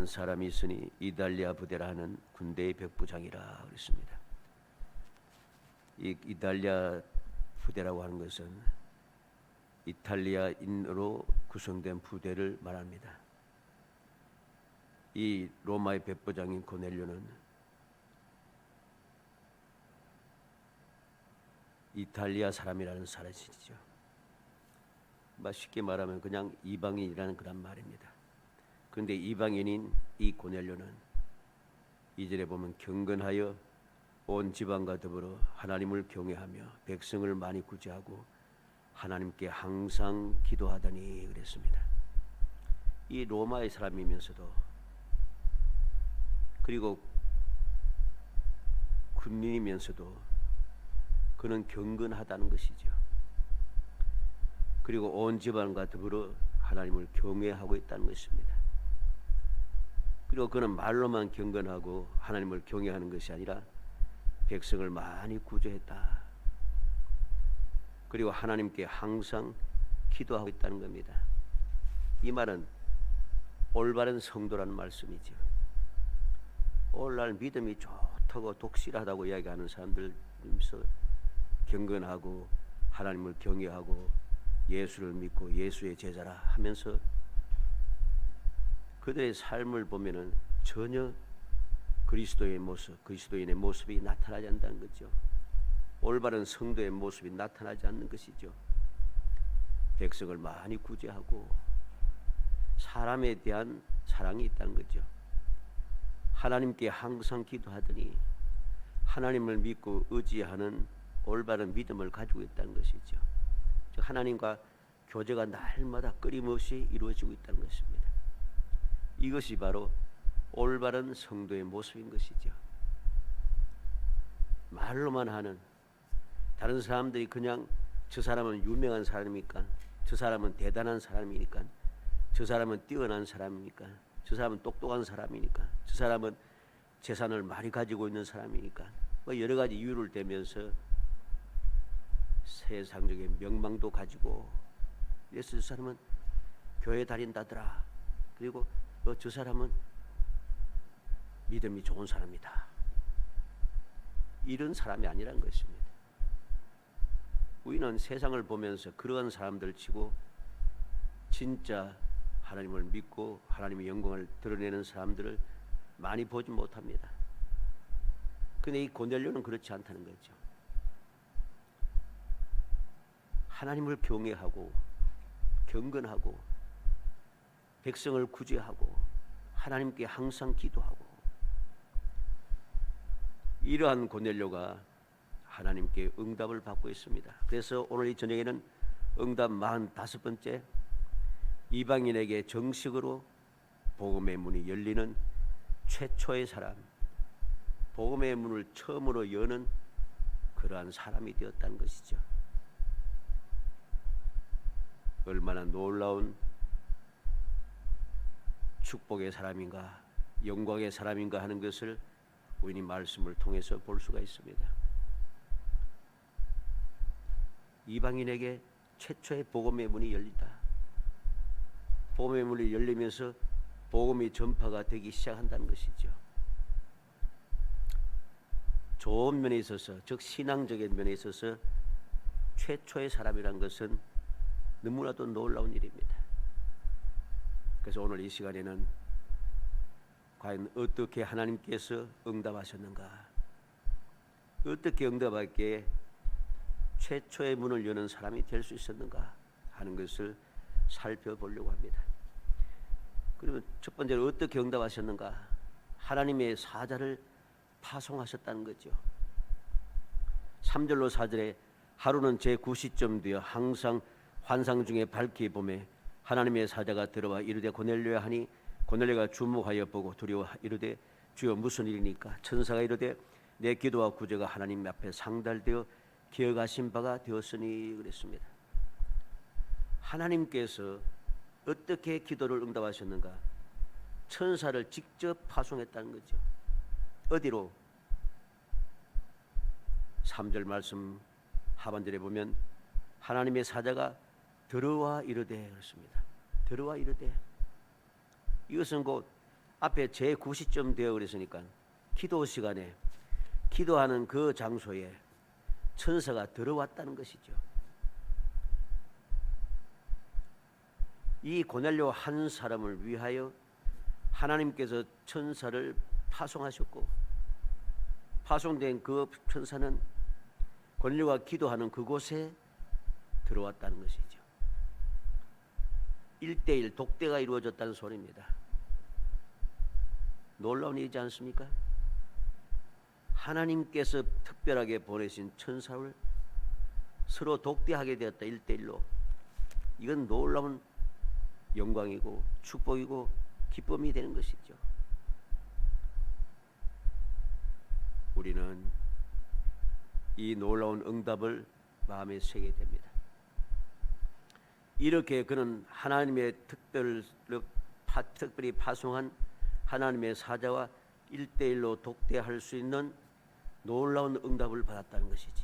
사람이 있으니 이달리아 부대라 하는 군대의 백부장이라 그랬습니다. 이 이달리아 부대라고 하는 것은 이탈리아인으로 구성된 부대를 말합니다. 이 로마의 백부장인 고넬료는 이탈리아 사람이라는 사실이죠. 쉽게 말하면 그냥 이방인이라는 그런 말입니다. 그런데 이방인인 이 고넬료는 2절에 보면 경건하여 온 지방과 더불어 하나님을 경외하며 백성을 많이 구제하고 하나님께 항상 기도하더니 그랬습니다. 이 로마의 사람이면서도 그리고 군인이면서도 그는 경건하다는 것이죠. 그리고 온 집안과 더불어 하나님을 경외하고 있다는 것입니다. 그리고 그는 말로만 경건하고 하나님을 경외하는 것이 아니라 백성을 많이 구제했다. 그리고 하나님께 항상 기도하고 있다는 겁니다. 이 말은 올바른 성도라는 말씀이죠. 오늘날 믿음이 좋다고 독실하다고 이야기하는 사람들 중에서 경건하고 하나님을 경외하고 예수를 믿고 예수의 제자라 하면서 그들의 삶을 보면은 전혀 그리스도의 모습, 그리스도인의 모습이 나타나지 않는다는 거죠. 올바른 성도의 모습이 나타나지 않는 것이죠. 백성을 많이 구제하고 사람에 대한 사랑이 있다는 거죠. 하나님께 항상 기도하더니 하나님을 믿고 의지하는 올바른 믿음을 가지고 있다는 것이죠. 즉 하나님과 교제가 날마다 끊임없이 이루어지고 있다는 것입니다. 이것이 바로 올바른 성도의 모습인 것이죠. 말로만 하는, 다른 사람들이 그냥 저 사람은 유명한 사람이니까, 저 사람은 대단한 사람이니까, 저 사람은 뛰어난 사람이니까, 저 사람은 똑똑한 사람이니까, 저 사람은 재산을 많이 가지고 있는 사람이니까 여러 가지 이유를 대면서 세상적인 명망도 가지고, 그래서 저 사람은 교회 다닌다더라, 그리고 저 사람은 믿음이 좋은 사람이다, 이런 사람이 아니라는 것입니다. 우리는 세상을 보면서 그러한 사람들 치고 진짜 하나님을 믿고 하나님의 영광을 드러내는 사람들을 많이 보지 못합니다. 그런데 이 고넬료는 그렇지 않다는 거죠. 하나님을 경외하고 경건하고 백성을 구제하고 하나님께 항상 기도하고, 이러한 고넬료가 하나님께 응답을 받고 있습니다. 그래서 오늘 이 저녁에는 응답 45번째, 이방인에게 정식으로 복음의 문이 열리는 최초의 사람, 복음의 문을 처음으로 여는 그러한 사람이 되었다는 것이죠. 얼마나 놀라운 축복의 사람인가, 영광의 사람인가 하는 것을 우리는 말씀을 통해서 볼 수가 있습니다. 이방인에게 최초의 복음의 문이 열린다. 복음의 문이 열리면서 복음이 전파가 되기 시작한다는 것이죠. 좋은 면에 있어서, 즉 신앙적인 면에 있어서 최초의 사람이란 것은 너무나도 놀라운 일입니다. 그래서 오늘 이 시간에는 과연 어떻게 하나님께서 응답하셨는가, 어떻게 응답하기에 최초의 문을 여는 사람이 될 수 있었는가 하는 것을 살펴보려고 합니다. 그러면 첫 번째로 어떻게 응답하셨는가, 하나님의 사자를 파송하셨다는 거죠. 3절로 4절에 하루는 제 9시쯤 되어 항상 환상 중에 밝히 보매 하나님의 사자가 들어와 이르되 고넬료야 하니, 고넬료가 주목하여 보고 두려워 이르되 주여 무슨 일이니까? 천사가 이르되 내 기도와 구제가 하나님 앞에 상달되어 기억하신 바가 되었으니 그랬습니다. 하나님께서 어떻게 기도를 응답하셨는가? 천사를 직접 파송했다는 거죠. 어디로? 3절 말씀 하반절에 보면 하나님의 사자가 들어와 이르되 그렇습니다. 들어와 이르되, 이것은 곧 앞에 제9시점 되어 그랬으니까 기도 시간에 기도하는 그 장소에 천사가 들어왔다는 것이죠. 이 고넬료 한 사람을 위하여 하나님께서 천사를 파송하셨고, 파송된 그 천사는 고넬료가 기도하는 그곳에 들어왔다는 것이죠. 1:1 독대가 이루어졌다는 소리입니다. 놀라운 일이지 않습니까? 하나님께서 특별하게 보내신 천사를 서로 독대하게 되었다. 1:1로. 이건 놀라운 영광이고 축복이고 기쁨이 되는 것이죠. 우리는 이 놀라운 응답을 마음에 새게 됩니다. 이렇게 그는 하나님의 특별히 파송한 하나님의 사자와 1:1로 독대할 수 있는 놀라운 응답을 받았다는 것이지.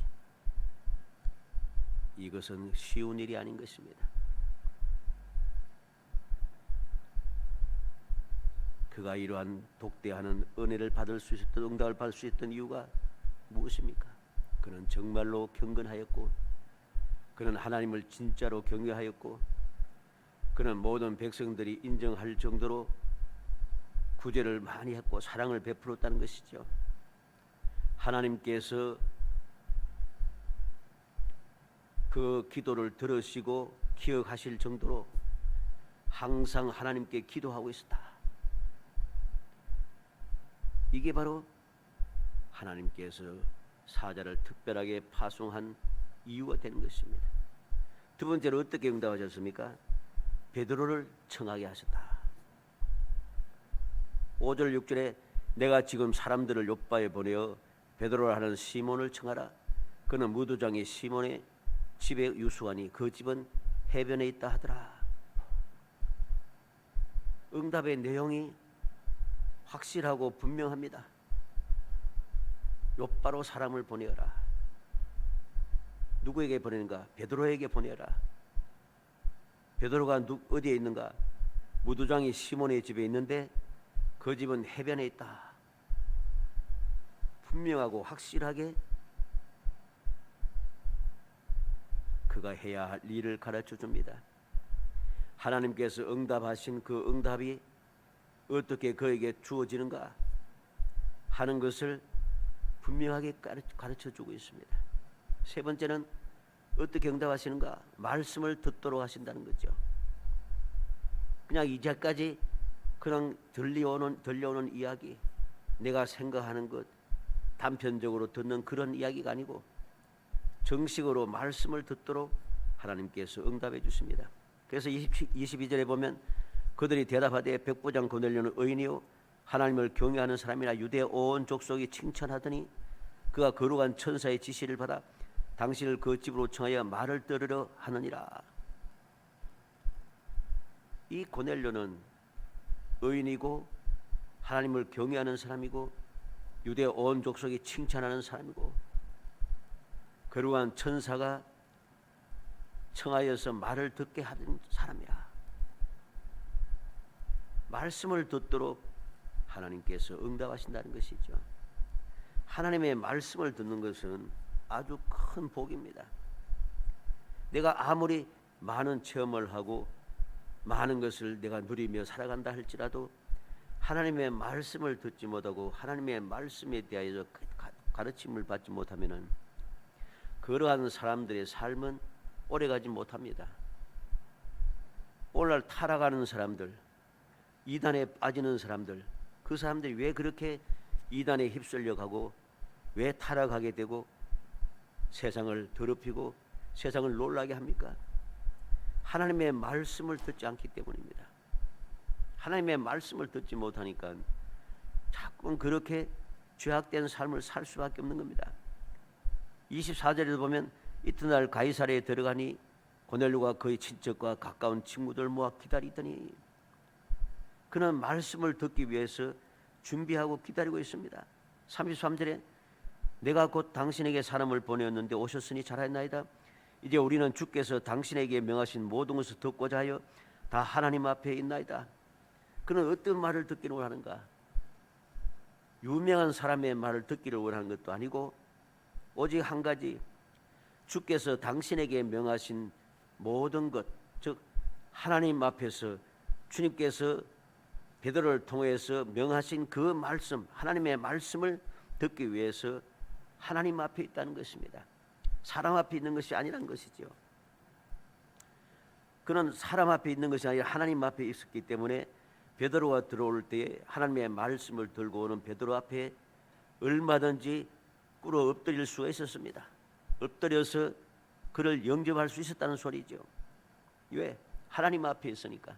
이것은 쉬운 일이 아닌 것입니다. 그가 이러한 독대하는 은혜를 받을 수 있었던, 응답을 받을 수 있었던 이유가 무엇입니까? 그는 정말로 경건하였고, 그는 하나님을 진짜로 경외하였고, 그는 모든 백성들이 인정할 정도로 구제를 많이 했고 사랑을 베풀었다는 것이죠. 하나님께서 그 기도를 들으시고 기억하실 정도로 항상 하나님께 기도하고 있었다. 이게 바로 하나님께서 사자를 특별하게 파송한 이유가 되는 것입니다. 두 번째로 어떻게 응답하셨습니까? 베드로를 청하게 하셨다. 5절 6절에 내가 지금 사람들을 요바에 보내어 베드로라 하는 시몬을 청하라. 그는 무도장의 시몬의 집에 유수하니 그 집은 해변에 있다 하더라. 응답의 내용이 확실하고 분명합니다. 요바로 사람을 보내어라. 누구에게 보내는가? 베드로에게 보내어라. 베드로가 어디에 있는가? 무도장이 시몬의 집에 있는데 그 집은 해변에 있다. 분명하고 확실하게 그가 해야 할 일을 가르쳐 줍니다. 하나님께서 응답하신 그 응답이 어떻게 그에게 주어지는가 하는 것을 분명하게 가르쳐 주고 있습니다. 세 번째는 어떻게 응답하시는가? 말씀을 듣도록 하신다는 거죠. 그냥 이제까지 그냥 들려오는 이야기, 내가 생각하는 것, 단편적으로 듣는 그런 이야기가 아니고 정식으로 말씀을 듣도록 하나님께서 응답해 주십니다. 그래서 22절에 보면 그들이 대답하되 백부장 고넬료는 의인이요 하나님을 경외하는 사람이라 유대 온 족속이 칭찬하더니 그가 거룩한 천사의 지시를 받아 당신을 그 집으로 청하여 말을 들으려 하느니라. 이 고넬료는 의인이고 하나님을 경외하는 사람이고 유대 온 족속이 칭찬하는 사람이고 거룩한 천사가 청하여서 말을 듣게 하는 사람이라. 말씀을 듣도록 하나님께서 응답하신다는 것이죠. 하나님의 말씀을 듣는 것은 아주 큰 복입니다. 내가 아무리 많은 체험을 하고 많은 것을 내가 누리며 살아간다 할지라도 하나님의 말씀을 듣지 못하고 하나님의 말씀에 대하여 가르침을 받지 못하면은 그러한 사람들의 삶은 오래가지 못합니다. 오늘날 타락하는 사람들, 이단에 빠지는 사람들, 그 사람들이 왜 그렇게 이단에 휩쓸려 가고 왜 타락하게 되고 세상을 더럽히고 세상을 놀라게 합니까? 하나님의 말씀을 듣지 않기 때문입니다. 하나님의 말씀을 듣지 못하니까 자꾸 그렇게 죄악된 삶을 살 수밖에 없는 겁니다. 24절에도 보면 이튿날 가이사랴에 들어가니 고넬료가 그의 친척과 가까운 친구들 모아 기다리더니 그는 말씀을 듣기 위해서 준비하고 기다리고 있습니다. 33절에 내가 곧 당신에게 사람을 보내었는데 오셨으니 잘하였나이다. 이제 우리는 주께서 당신에게 명하신 모든 것을 듣고자 하여 다 하나님 앞에 있나이다. 그는 어떤 말을 듣기를 원하는가? 유명한 사람의 말을 듣기를 원하는 것도 아니고 오직 한 가지, 주께서 당신에게 명하신 모든 것, 즉 하나님 앞에서 주님께서 베드로를 통해서 명하신 그 말씀, 하나님의 말씀을 듣기 위해서 하나님 앞에 있다는 것입니다. 사람 앞에 있는 것이 아니란 것이죠. 그는 사람 앞에 있는 것이 아니라 하나님 앞에 있었기 때문에 베드로가 들어올 때에 하나님의 말씀을 들고 오는 베드로 앞에 얼마든지 꿇어 엎드릴 수가 있었습니다. 엎드려서 그를 영접할 수 있었다는 소리죠. 왜? 하나님 앞에 있으니까.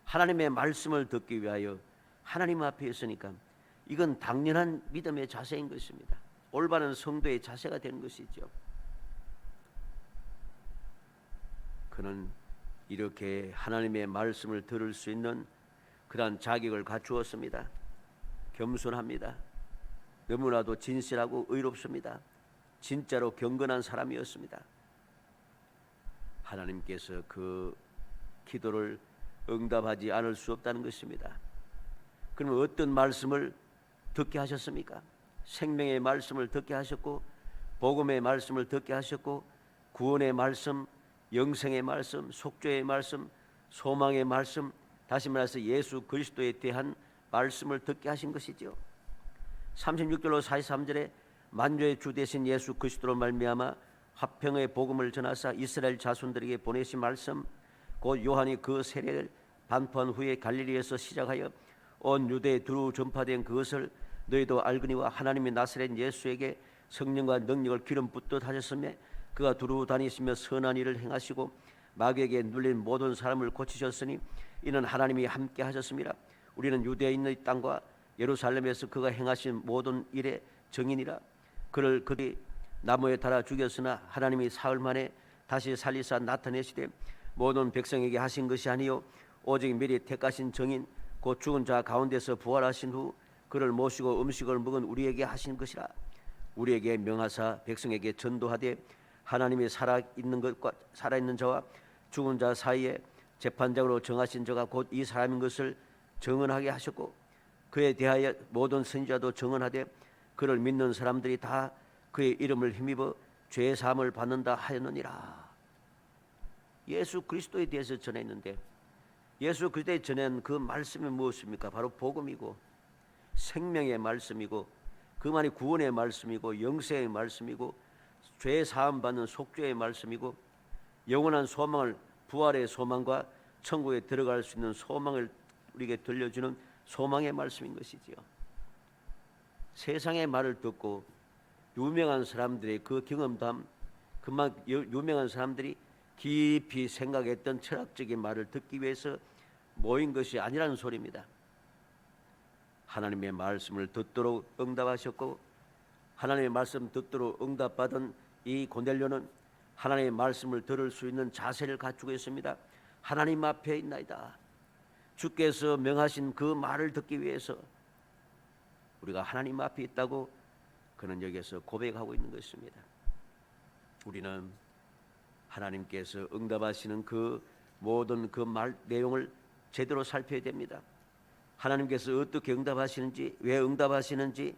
하나님의 말씀을 듣기 위하여 하나님 앞에 있으니까. 이건 당연한 믿음의 자세인 것입니다. 올바른 성도의 자세가 되는 것이죠. 그는 이렇게 하나님의 말씀을 들을 수 있는 그러한 자격을 갖추었습니다. 겸손합니다. 너무나도 진실하고 의롭습니다. 진짜로 경건한 사람이었습니다. 하나님께서 그 기도를 응답하지 않을 수 없다는 것입니다. 그러면 어떤 말씀을 듣게 하셨습니까? 생명의 말씀을 듣게 하셨고, 복음의 말씀을 듣게 하셨고, 구원의 말씀, 영생의 말씀, 속죄의 말씀, 소망의 말씀, 다시 말해서 예수 그리스도에 대한 말씀을 듣게 하신 것이죠. 36절로 43절에 만주의 주 되신 예수 그리스도로 말미암아 화평의 복음을 전하사 이스라엘 자손들에게 보내신 말씀, 곧 요한이 그 세례를 반포한 후에 갈릴리에서 시작하여 온 유대에 두루 전파된 그것을 너희도 알거니와 하나님의 나사렛 예수에게 성령과 능력을 기름 붓듯 하셨으며 그가 두루 다니시며 선한 일을 행하시고 마귀에게 눌린 모든 사람을 고치셨으니 이는 하나님이 함께 하셨습니다. 우리는 유대에 있는 이 땅과 예루살렘에서 그가 행하신 모든 일의 증인이라. 그를 그들이 나무에 달아 죽였으나 하나님이 사흘 만에 다시 살리사 나타내시되 모든 백성에게 하신 것이 아니요 오직 미리 택하신 증인 곧 죽은 자 가운데서 부활하신 후 그를 모시고 음식을 먹은 우리에게 하신 것이라. 우리에게 명하사 백성에게 전도하되 하나님이 살아있는 것과 살아있는 자와 죽은 자 사이에 재판장으로 정하신 자가 곧 이 사람인 것을 증언하게 하셨고 그에 대하여 모든 선지자도 증언하되 그를 믿는 사람들이 다 그의 이름을 힘입어 죄 사함을 받는다 하였느니라. 예수 그리스도에 대해서 전했는데 예수 그리스도에 전한 그 말씀이 무엇입니까? 바로 복음이고 생명의 말씀이고 그만이 구원의 말씀이고 영생의 말씀이고 죄 사함 받는 속죄의 말씀이고 영원한 소망을 부활의 소망과 천국에 들어갈 수 있는 소망을 우리에게 들려주는 소망의 말씀인 것이지요. 세상의 말을 듣고 유명한 사람들의 그 경험담, 그만 유명한 사람들이 깊이 생각했던 철학적인 말을 듣기 위해서 모인 것이 아니라는 소리입니다. 하나님의 말씀을 듣도록 응답하셨고 하나님의 말씀 듣도록 응답받은 이 고넬료는 하나님의 말씀을 들을 수 있는 자세를 갖추고 있습니다. 하나님 앞에 있나이다. 주께서 명하신 그 말을 듣기 위해서 우리가 하나님 앞에 있다고 그는 여기에서 고백하고 있는 것입니다. 우리는 하나님께서 응답하시는 그 모든 그 말 내용을 제대로 살펴야 됩니다. 하나님께서 어떻게 응답하시는지, 왜 응답하시는지,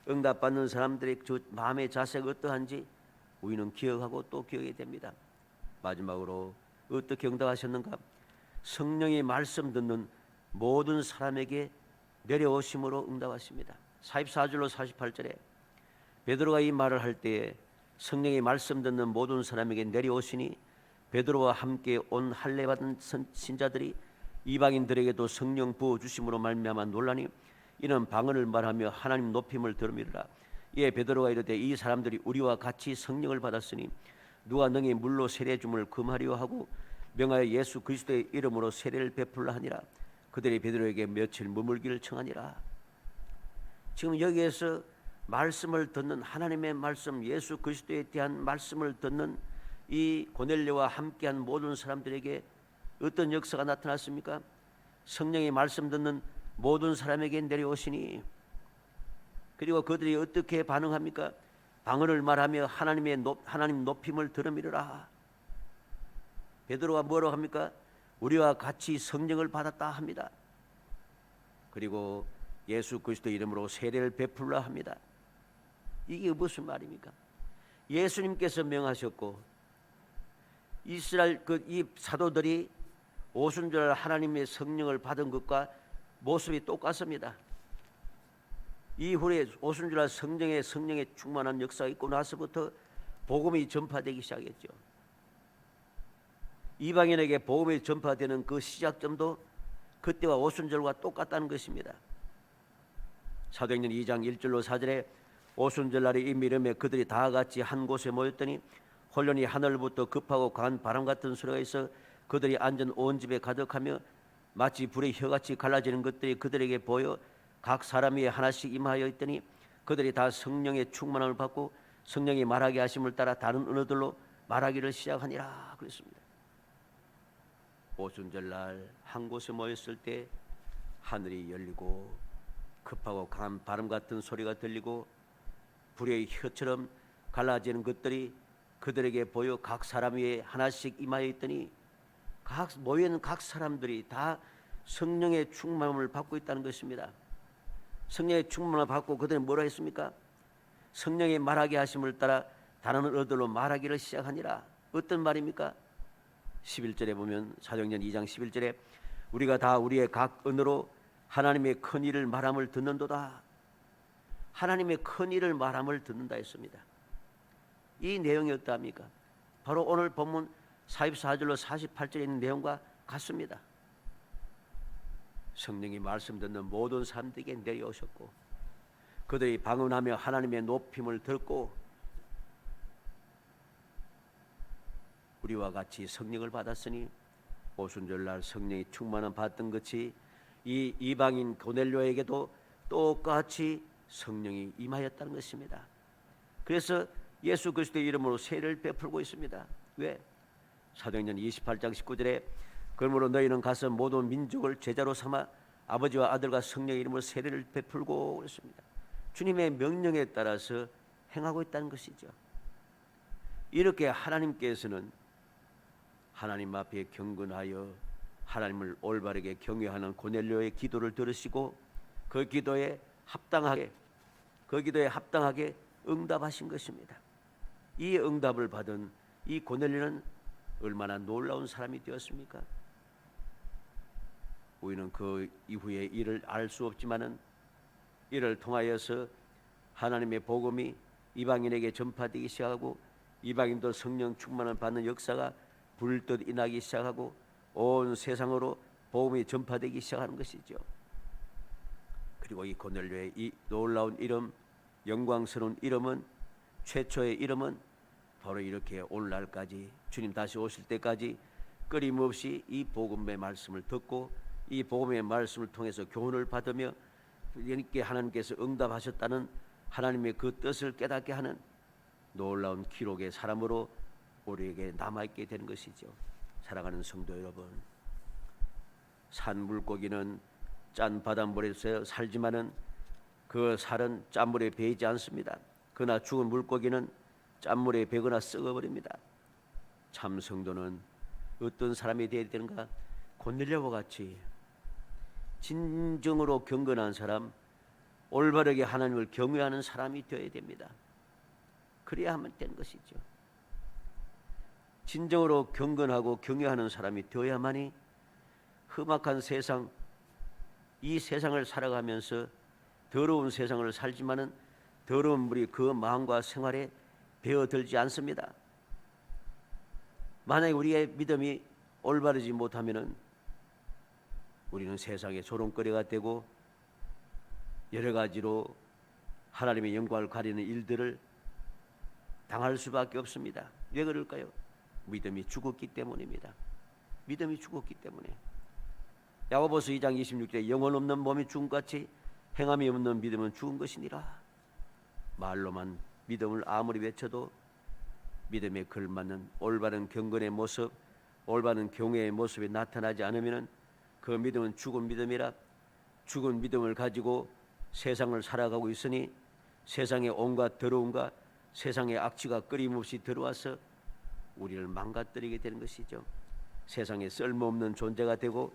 응답받는 사람들의 마음의 자세가 어떠한지 우리는 기억하고 또 기억해야 됩니다. 마지막으로 어떻게 응답하셨는가? 성령의 말씀 듣는 모든 사람에게 내려오심으로 응답하십니다. 44절로 48절에 베드로가 이 말을 할 때에 성령의 말씀 듣는 모든 사람에게 내려오시니 베드로와 함께 온 할례 받은 신자들이 이방인들에게도 성령 부어 주심으로 말미암아 놀라니 이는 방언을 말하며 하나님 높임을 들음이라. 이에 베드로가 이르되 이 사람들이 우리와 같이 성령을 받았으니 누가 능히 물로 세례 줌을 금하려 하고 명하여 예수 그리스도의 이름으로 세례를 베풀라 하니라. 그들이 베드로에게 며칠 머물기를 청하니라. 지금 여기에서 말씀을 듣는 하나님의 말씀, 예수 그리스도에 대한 말씀을 듣는 이 고넬료와 함께한 모든 사람들에게 어떤 역사가 나타났습니까? 성령의 말씀 듣는 모든 사람에게 내려오시니 그리고 그들이 어떻게 반응합니까? 방언을 말하며 하나님 높임을 들음이라. 베드로가 뭐라고 합니까? 우리와 같이 성령을 받았다 합니다. 그리고 예수 그리스도 이름으로 세례를 베풀라 합니다. 이게 무슨 말입니까? 예수님께서 명하셨고 이스라엘 이 사도들이 오순절 하나님의 성령을 받은 것과 모습이 똑같습니다. 이후에 오순절 성령의 충만한 역사가 있고 나서부터 복음이 전파되기 시작했죠. 이방인에게 복음이 전파되는 그 시작점도 그때와 오순절과 똑같다는 것입니다. 사도행전 2장 1절로 4절에 오순절날에 이 미름에 그들이 다 같이 한 곳에 모였더니 혼련이 하늘부터 급하고 강한 바람 같은 소리가 있어 그들이 앉은 온 집에 가득하며 마치 불의 혀같이 갈라지는 것들이 그들에게 보여 각 사람 위에 하나씩 임하여 있더니 그들이 다 성령의 충만함을 받고 성령이 말하게 하심을 따라 다른 언어들로 말하기를 시작하니라 그랬습니다. 오순절날 한 곳에 모였을 때 하늘이 열리고 급하고 강한 바람 같은 소리가 들리고 불의 혀처럼 갈라지는 것들이 그들에게 보여 각 사람 위에 하나씩 임하여 있더니 모여있는 각 사람들이 다 성령의 충만함을 받고 있다는 것입니다. 성령의 충만함을 받고 그들은 뭐라 했습니까? 성령이 말하게 하심을 따라 다른 언어들로 말하기를 시작하니라. 어떤 말입니까? 11절에 보면 사도행전 2장 11절에 우리가 다 우리의 각 언어로 하나님의 큰 일을 말함을 듣는도다. 하나님의 큰 일을 말함을 듣는다 했습니다. 이 내용이 어떠합니까? 바로 오늘 본문 44절로 48절에 있는 내용과 같습니다. 성령이 말씀 듣는 모든 사람들에게 내려오셨고 그들이 방언하며 하나님의 높임을 듣고 우리와 같이 성령을 받았으니 오순절날 성령이 충만함 받던 것이 이 이방인 고넬료에게도 똑같이 성령이 임하였다는 것입니다. 그래서 예수 그리스도의 이름으로 세례를 베풀고 있습니다. 왜? 사도행전 28장 19절에 그러므로 너희는 가서 모든 민족을 제자로 삼아 아버지와 아들과 성령의 이름으로 세례를 베풀고 그랬습니다. 주님의 명령에 따라서 행하고 있다는 것이죠. 이렇게 하나님께서는 하나님 앞에 경건하여 하나님을 올바르게 경외하는 고넬료의 기도를 들으시고 그 기도에 합당하게 응답하신 것입니다. 이 응답을 받은 이 고넬료는 얼마나 놀라운 사람이 되었습니까? 우리는 그 이후의 일을 알 수 없지만은 이를 통하여서 하나님의 복음이 이방인에게 전파되기 시작하고 이방인도 성령 충만을 받는 역사가 불뜻 일어나기 시작하고 온 세상으로 복음이 전파되기 시작하는 것이죠. 그리고 이 고넬료의 이 놀라운 이름, 영광스러운 이름은 최초의 이름은 바로 이렇게 오늘날까지 주님 다시 오실 때까지 끊임없이 이 복음의 말씀을 듣고 이 복음의 말씀을 통해서 교훈을 받으며 이렇게 하나님께서 응답하셨다는 하나님의 그 뜻을 깨닫게 하는 놀라운 기록의 사람으로 우리에게 남아있게 되는 것이죠. 사랑하는 성도 여러분, 산 물고기는 짠 바닷물에서 살지만은 그 살은 짠물에 배이지 않습니다. 그러나 죽은 물고기는 짠물에 배거나 썩어버립니다. 참 성도는 어떤 사람이 되어야 되는가? 고넬료와 같이 진정으로 경건한 사람, 올바르게 하나님을 경외하는 사람이 되어야 됩니다. 그래야만 되는 것이죠. 진정으로 경건하고 경외하는 사람이 되어야만이 험악한 세상, 이 세상을 살아가면서 더러운 세상을 살지만은 더러운 물이 그 마음과 생활에 배어들지 않습니다. 만약에 우리의 믿음이 올바르지 못하면은 우리는 세상의 조롱거리가 되고 여러 가지로 하나님의 영광을 가리는 일들을 당할 수밖에 없습니다. 왜 그럴까요? 믿음이 죽었기 때문입니다. 믿음이 죽었기 때문에. 야고보서 2장 26절에 영혼 없는 몸이 죽은 것 같이 행함이 없는 믿음은 죽은 것이니라. 말로만 믿음을 아무리 외쳐도 믿음에 걸맞는 올바른 경건의 모습, 올바른 경외의 모습이 나타나지 않으면 그 믿음은 죽은 믿음이라. 죽은 믿음을 가지고 세상을 살아가고 있으니 세상의 온갖 더러움과 세상의 악취가 끊임없이 들어와서 우리를 망가뜨리게 되는 것이죠. 세상에 쓸모없는 존재가 되고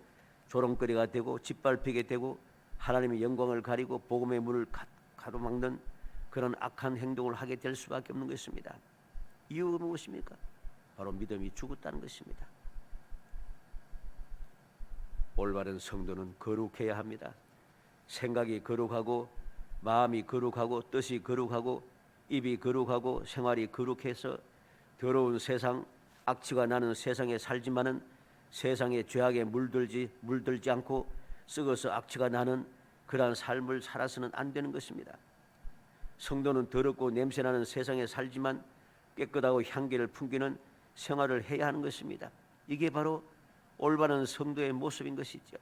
조롱거리가 되고 짓밟히게 되고 하나님의 영광을 가리고 복음의 문을 가로막는 그런 악한 행동을 하게 될 수밖에 없는 것입니다. 이유가 무엇입니까? 바로 믿음이 죽었다는 것입니다. 올바른 성도는 거룩해야 합니다. 생각이 거룩하고 마음이 거룩하고 뜻이 거룩하고 입이 거룩하고 생활이 거룩해서 더러운 세상, 악취가 나는 세상에 살지만은 세상의 죄악에 물들지 않고 썩어서 악취가 나는 그러한 삶을 살아서는 안 되는 것입니다. 성도는 더럽고 냄새나는 세상에 살지만 깨끗하고 향기를 풍기는 생활을 해야 하는 것입니다. 이게 바로 올바른 성도의 모습인 것이죠.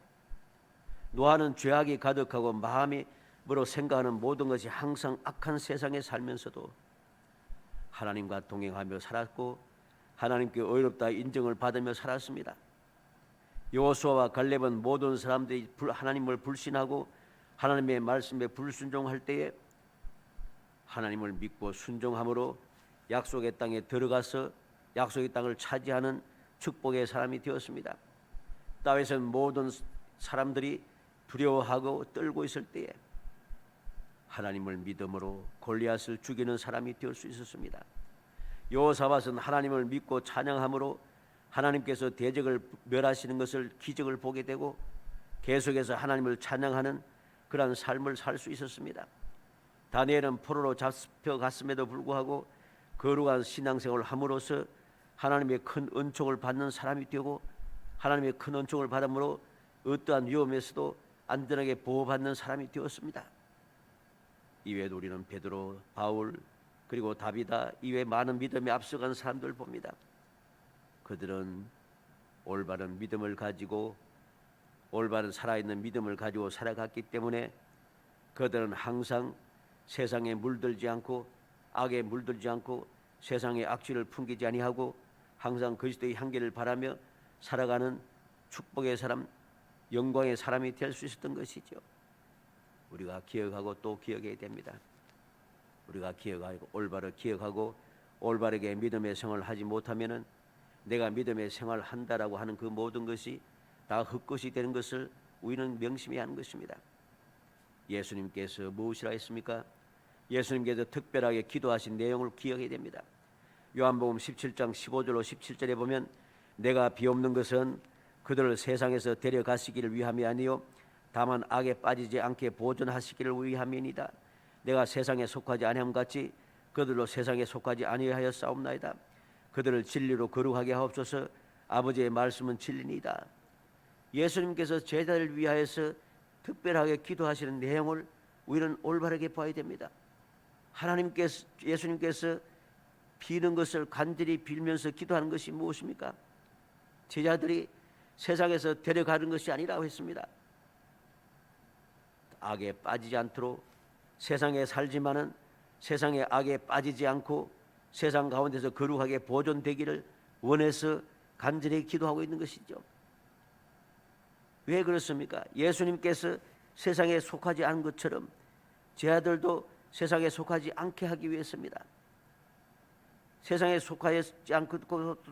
노아는 죄악이 가득하고 마음으로 생각하는 모든 것이 항상 악한 세상에 살면서도 하나님과 동행하며 살았고 하나님께 의롭다 인정을 받으며 살았습니다. 여호수아와 갈렙은 모든 사람들이 하나님을 불신하고 하나님의 말씀에 불순종할 때에 하나님을 믿고 순종함으로 약속의 땅에 들어가서 약속의 땅을 차지하는 축복의 사람이 되었습니다. 다윗은 모든 사람들이 두려워하고 떨고 있을 때에 하나님을 믿음으로 골리앗을 죽이는 사람이 될 수 있었습니다. 여호사밧은 하나님을 믿고 찬양함으로 하나님께서 대적을 멸하시는 것을 기적을 보게 되고 계속해서 하나님을 찬양하는 그러한 삶을 살 수 있었습니다. 다니엘은 포로로 잡혀갔음에도 불구하고 거룩한 신앙생활을 함으로써 하나님의 큰 은총을 받는 사람이 되고 하나님의 큰 은총을 받음으로 어떠한 위험에서도 안전하게 보호받는 사람이 되었습니다. 이외에도 우리는 베드로, 바울 그리고 다비다 이외에 많은 믿음에 앞서간 사람들을 봅니다. 그들은 올바른 믿음을 가지고 올바른 살아있는 믿음을 가지고 살아갔기 때문에 그들은 항상 세상에 물들지 않고 악에 물들지 않고 세상의 악취를 풍기지 아니하고 항상 그리스도의 향기를 바라며 살아가는 축복의 사람, 영광의 사람이 될 수 있었던 것이죠. 우리가 기억하고 또 기억해야 됩니다. 우리가 기억하고 올바르게 기억하고 올바르게 믿음의 생활을 하지 못하면은 내가 믿음의 생활을 한다라고 하는 그 모든 것이 다 헛것이 되는 것을 우리는 명심해야 하는 것입니다. 예수님께서 무엇이라 했습니까? 예수님께서 특별하게 기도하신 내용을 기억해야 됩니다. 요한복음 17장 15절로 17절에 보면 내가 비옵는 것은 그들을 세상에서 데려가시기를 위함이 아니요 다만 악에 빠지지 않게 보존하시기를 위함이니이다. 내가 세상에 속하지 아니함 같이 그들로 세상에 속하지 아니하여 싸움나이다. 그들을 진리로 거룩하게 하옵소서. 아버지의 말씀은 진리니이다. 예수님께서 제자를 위하여서 특별하게 기도하시는 내용을 우리는 올바르게 봐야 됩니다. 예수님께서 비는 것을 간절히 빌면서 기도하는 것이 무엇입니까? 제자들이 세상에서 데려가는 것이 아니라고 했습니다. 악에 빠지지 않도록 세상에 살지만은 세상의 악에 빠지지 않고 세상 가운데서 거룩하게 보존되기를 원해서 간절히 기도하고 있는 것이죠. 왜 그렇습니까? 예수님께서 세상에 속하지 않은 것처럼 제자들도 세상에 속하지 않게 하기 위해서입니다. 세상에 속하지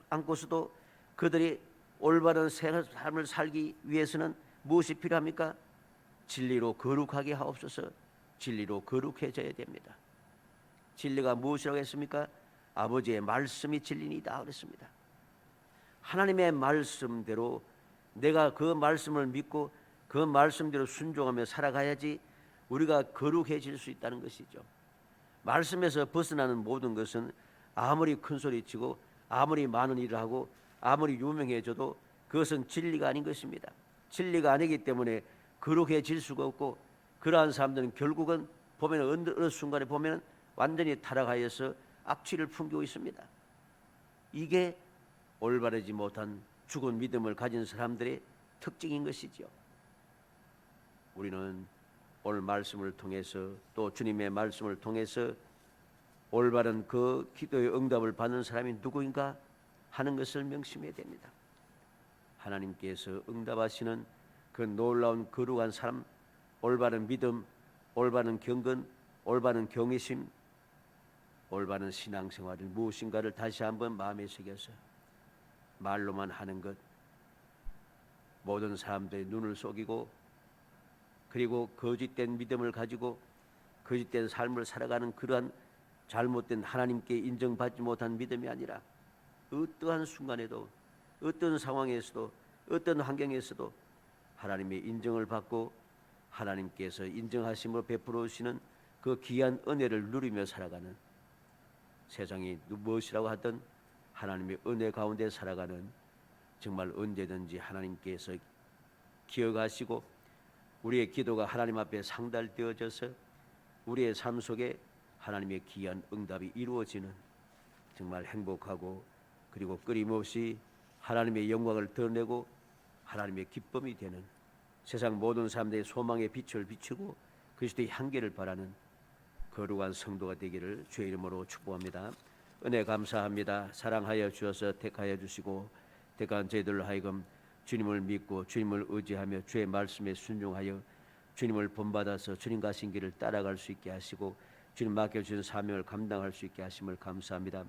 않고서도 그들이 올바른 삶을 살기 위해서는 무엇이 필요합니까? 진리로 거룩하게 하옵소서. 진리로 거룩해져야 됩니다. 진리가 무엇이라고 했습니까? 아버지의 말씀이 진리이다 그랬습니다. 하나님의 말씀대로 내가 그 말씀을 믿고 그 말씀대로 순종하며 살아가야지 우리가 거룩해질 수 있다는 것이죠. 말씀에서 벗어나는 모든 것은 아무리 큰 소리치고 아무리 많은 일을 하고 아무리 유명해져도 그것은 진리가 아닌 것입니다. 진리가 아니기 때문에 거룩해질 수가 없고 그러한 사람들은 결국은 보면 어느 순간에 보면 완전히 타락하여서 악취를 풍기고 있습니다. 이게 올바르지 못한 죽은 믿음을 가진 사람들의 특징인 것이죠. 우리는 오늘 말씀을 통해서 또 주님의 말씀을 통해서 올바른 그 기도의 응답을 받는 사람이 누구인가 하는 것을 명심해야 됩니다. 하나님께서 응답하시는 그 놀라운 거룩한 사람, 올바른 믿음, 올바른 경건, 올바른 경외심, 올바른 신앙생활이 무엇인가를 다시 한번 마음에 새겨서 말로만 하는 것, 모든 사람들의 눈을 속이고 그리고 거짓된 믿음을 가지고 거짓된 삶을 살아가는 그러한 잘못된 하나님께 인정받지 못한 믿음이 아니라 어떠한 순간에도 어떤 상황에서도 어떤 환경에서도 하나님의 인정을 받고 하나님께서 인정하심을 베풀어 주시는 그 귀한 은혜를 누리며 살아가는, 세상이 무엇이라고 하든 하나님의 은혜 가운데 살아가는, 정말 언제든지 하나님께서 기억하시고 우리의 기도가 하나님 앞에 상달되어져서 우리의 삶 속에 하나님의 귀한 응답이 이루어지는, 정말 행복하고 그리고 끊임없이 하나님의 영광을 드러내고 하나님의 기쁨이 되는, 세상 모든 사람들의 소망의 빛을 비추고 그리스도의 향기를 바라는 거룩한 성도가 되기를 주의 이름으로 축복합니다. 은혜 감사합니다. 사랑하여 주셔서 택하여 주시고 택한 저희들로 하여금 주님을 믿고 주님을 의지하며 주의 말씀에 순종하여 주님을 본받아서 주님 가신 길을 따라갈 수 있게 하시고 주님 맡겨주신 사명을 감당할 수 있게 하심을 감사합니다.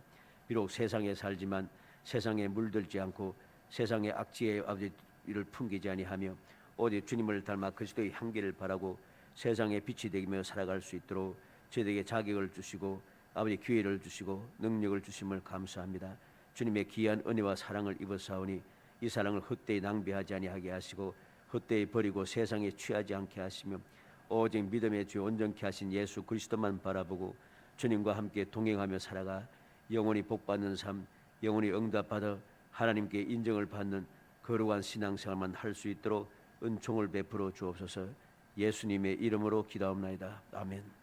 비록 세상에 살지만 세상에 물들지 않고 세상의 악지의 아버지를 풍기지 아니하며 오직 주님을 닮아 그리스도의 향기를 바라고 세상의 빛이 되며 살아갈 수 있도록 저희에게 자격을 주시고 아버지 기회를 주시고 능력을 주심을 감사합니다. 주님의 귀한 은혜와 사랑을 입어사오니 이 사랑을 헛되이 낭비하지 아니하게 하시고 헛되이 버리고 세상에 취하지 않게 하시며 오직 믿음의 주 온전케 하신 예수 그리스도만 바라보고 주님과 함께 동행하며 살아가 영원히 복받는 삶, 영원히 응답받아 하나님께 인정을 받는 거룩한 신앙생활만 할 수 있도록 은총을 베풀어 주옵소서. 예수님의 이름으로 기도합나이다. 아멘.